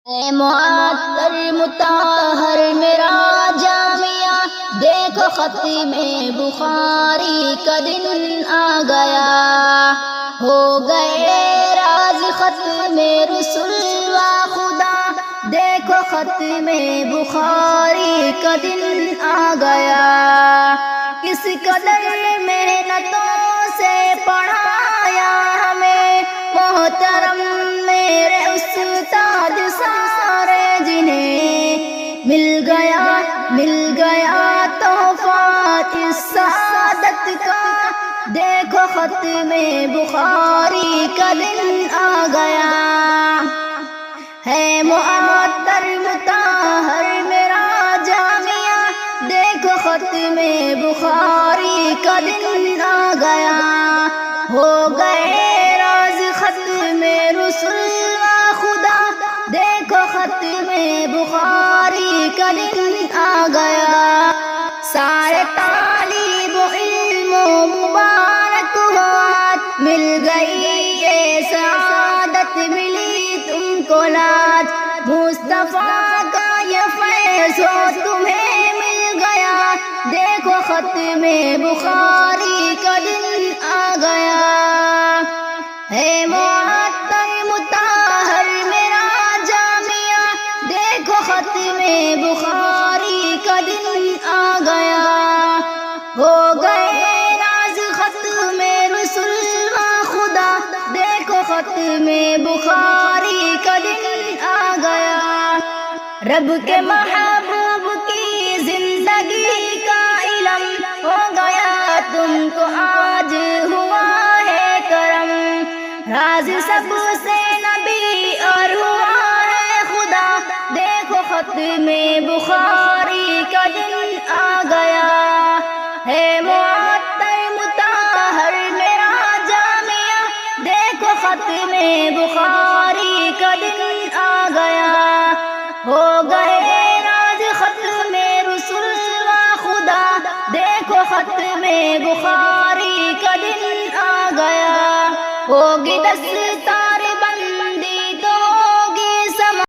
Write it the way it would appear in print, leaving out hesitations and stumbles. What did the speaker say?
اے معطر مطہر میرا جامعہ، دیکھو ختم بخاری کا دن آ گیا، ہو گئے راز ختم رسول و خدا، دیکھو ختم بخاری کا دن آ گیا۔ کس قدر محنتوں سے پڑھایا ہمیں محترم میرے استاد سارے، جنہیں مل گیا تحفہ اس سعادت کا، دیکھو ختم بخاری کا دن آ گیا۔ ہے معطر مطہر میرا جامعہ، دیکھو ختم بخاری کا دن آ گیا، ہو گئے راز ختم رسول و خدا، دیکھو ختم بخاری کا دن آ گیا۔ سارے طالب علم و مبارکباد، مل گئی یہ سعادت، ملی تم کو لاج، مصطفیٰ کا یہ فیض تمہیں مل گیا، دیکھو ختم بخاری کا دن آ گیا۔ ہے معطر مطہر میرا جامعہ، دیکھو ختم بخاری کا دن آ گیا، ہو گئے راز ختم رسول و خدا، دیکھو ختم بخاری کا دن آ گیا۔ رب کے محبوب کی زندگی کا علم ہو گیا تم کو، آج ہوا ہے کرم، راز سب سے نبی اور ہوا ہے خدا، دیکھو ختم بخاری کا دن آ گیا۔ ہے معطر مطہر میرا جامعہ، دیکھو ختم بخاری کا دن آ گیا، ہو گئے راز ختم رسول و خدا، دیکھو ختم بخاری کا دن آ گیا۔ ہوگی